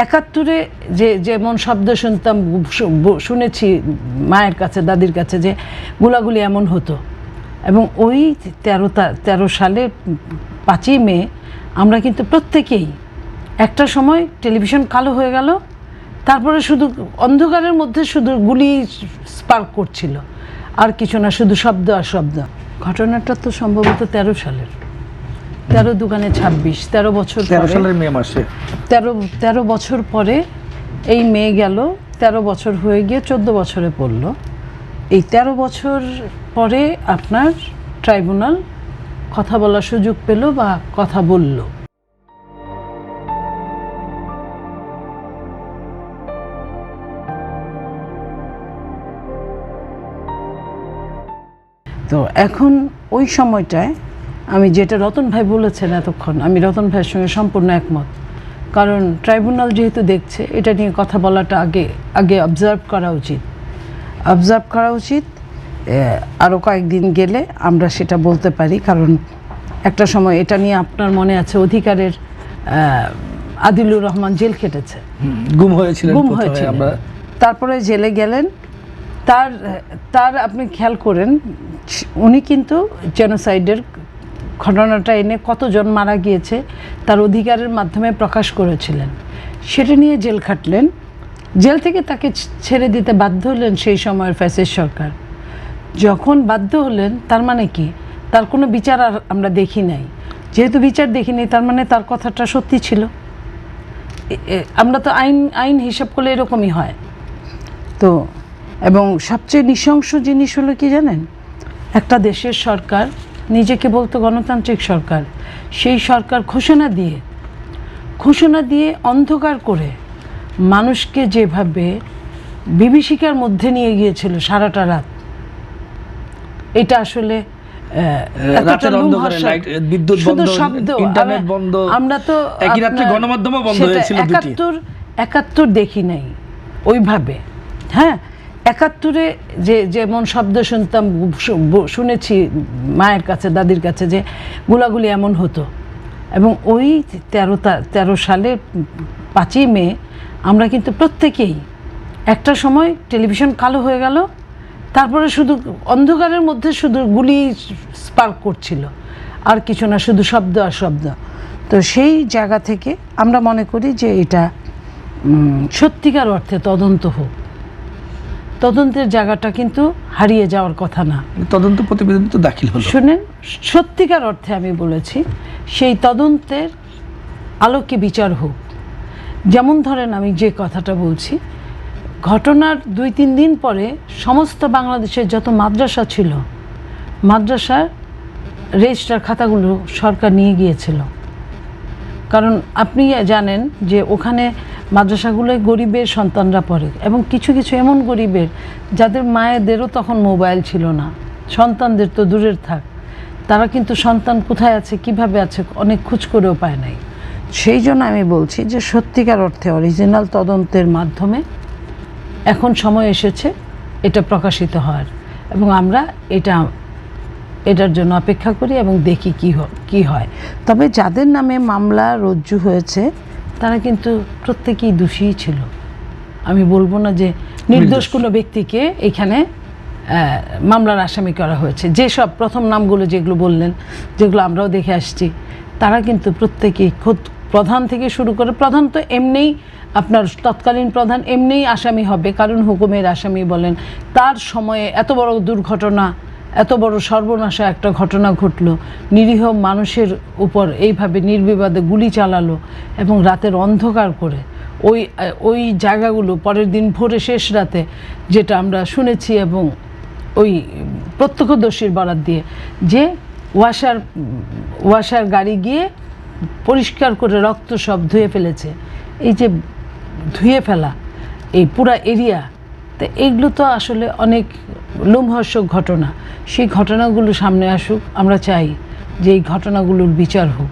71-এ যেমন শব্দ শুনতাম, শুনেছি মায়ের কাছে, দাদির কাছে, যে গোলাগুলি এমন হতো, এবং ওই 13 সালে 5ই মে আমরা কিন্তু প্রত্যেকেই একটা সময় টেলিভিশন কালো হয়ে গেল, তারপরে শুধু অন্ধকারের মধ্যে শুধু গুলি স্পার্ক করছিল, আর কিছু না, শুধু শব্দ আর শব্দ। ঘটনাটা তো সম্ভবত 13 সালের, 13 দুগানে 26, 13 বছর, 13 সালের মে মাসে, 13 বছর পরে এই মে গেল, 13 বছর হয়ে গিয়ে 14 বছরে পড়লো। এই 13 বছর পরে আপনার ট্রাইব্যুনাল কথা বলার সুযোগ পেল বা কথা বলল। তো এখন ওই সময়টায় আমি যেটা রতন ভাই বলেছেন এতক্ষণ, আমি রতন ভাইয়ের সঙ্গে সম্পূর্ণ একমত। কারণ ট্রাইব্যুনাল যেহেতু দেখছে, এটা নিয়ে কথা বলাটা আগে অবজার্ভ করা উচিত। আরও কয়েকদিন গেলে আমরা সেটা বলতে পারি। কারণ একটা সময় এটা নিয়ে আপনার মনে আছে, অধিকারের আদিলুর রহমান জেল খেটেছে, গুম হয়েছিল, তারপরে জেলে গেলেন। তার আপনি খেয়াল করেন, উনি কিন্তু জেনোসাইডের ঘটনাটা এনে কতজন মারা গিয়েছে তার অধিকারের মাধ্যমে প্রকাশ করেছিলেন, সেটা নিয়ে জেল খাটলেন। জেল থেকে তাকে ছেড়ে দিতে বাধ্য হলেন সেই সময়ের ফ্যাসিস্ট সরকার। যখন বাধ্য হলেন, তার মানে কি, তার কোনো বিচার আর আমরা দেখি নাই। যেহেতু বিচার দেখিনি, তার মানে তার কথাটা সত্যি ছিল। আমরা তো আইন হিসাব করলে এরকমই হয়। তো এবং সবচেয়ে নৃশংস জিনিস হলো কি জানেন, একটা দেশের সরকার নিজেকে বলতো গণতান্ত্রিক সরকার, সেই সরকার ঘোষণা দিয়ে অন্ধকার করে মানুষকে যেভাবে বিভীষিকার মধ্যে নিয়ে গিয়েছিল সারাটা রাত, এটা আসলে শুধু শব্দ, আমরা তো 71 দেখি নাই ওইভাবে। হ্যাঁ, 71-এ যেমন শব্দ শুনতাম, শুনেছি মায়ের কাছে, দাদির কাছে, যে গোলাগুলি এমন হতো, এবং ওই 13 সালে 5ই মে আমরা কিন্তু প্রত্যেকেই একটা সময় টেলিভিশন কালো হয়ে গেল, তারপরে শুধু অন্ধকারের মধ্যে শুধু গুলি স্পার্ক করছিল, আর কিছু না, শুধু শব্দ আর শব্দ। তো সেই জায়গা থেকে আমরা মনে করি যে এটা সত্যিকার অর্থে তদন্ত হোক। তদন্তের জায়গাটা কিন্তু হারিয়ে যাওয়ার কথা না। তদন্ত প্রতিবেদন তো দাখিল হলো। শুনেন, সত্যিকার অর্থে আমি বলেছি, সেই তদন্তের আলোকে বিচার হোক। যেমন ধরেন, আমি যে কথাটা বলছি, ঘটনার 2-3 দিন পরে সমস্ত বাংলাদেশের যত মাদ্রাসা ছিল, মাদ্রাসার রেজিস্টার খাতাগুলো সরকার নিয়ে গিয়েছিল। কারণ আপনি জানেন যে ওখানে মাদ্রাসাগুলোয় গরিবের সন্তানরা পড়ে, এবং কিছু এমন গরিবের যাদের মায়েদেরও তখন মোবাইল ছিল না, সন্তানদের তো দূরের থাক, তারা কিন্তু সন্তান কোথায় আছে, কিভাবে আছে, অনেক খোঁজ করেও পায় নাই। সেই জন্য আমি বলছি যে সত্যিকার অর্থে অরিজিনাল তদন্তের মাধ্যমে এখন সময় এসেছে এটা প্রকাশিত হওয়ার, এবং আমরা এটার জন্য অপেক্ষা করি এবং দেখি কি হয়। তবে যাদের নামে মামলা রজ্জু হয়েছে তারা কিন্তু প্রত্যেকেই দোষী ছিল। আমি বলবো না যে নির্দোষ কোনো ব্যক্তিকে এখানে মামলার আসামি করা হয়েছে। যেসব প্রথম নামগুলো যেগুলো বললেন, যেগুলো আমরাও দেখে আসছি, তারা কিন্তু প্রত্যেকেই, খোদ প্রধান থেকে শুরু করে, প্রধান তো এমনিই আপনার তৎকালীন প্রধান এমনিই আসামি হবে, কারণ হুকুমের আসামি বলেন। তার সময়ে এত বড় দুর্ঘটনা, এত বড় সর্বনাশা একটা ঘটনা ঘটল, নিরীহ মানুষের উপর এইভাবে নির্বিবাদে গুলি চালালো, এবং রাতের অন্ধকার করে ওই জায়গাগুলো পরের দিন ভোরে শেষ রাতে, যেটা আমরা শুনেছি, এবং ওই প্রত্যক্ষদর্শীর বরাত দিয়ে, যে ওয়াশার গাড়ি গিয়ে পরিষ্কার করে রক্ত সব ধুয়ে ফেলেছে। এই যে ধুয়ে ফেলা এই পুরা এরিয়া, তো এগুলো তো আসলে অনেক লোমহর্ষক ঘটনা। সেই ঘটনাগুলো সামনে আসুক, আমরা চাই যে এই ঘটনাগুলোর বিচার হোক।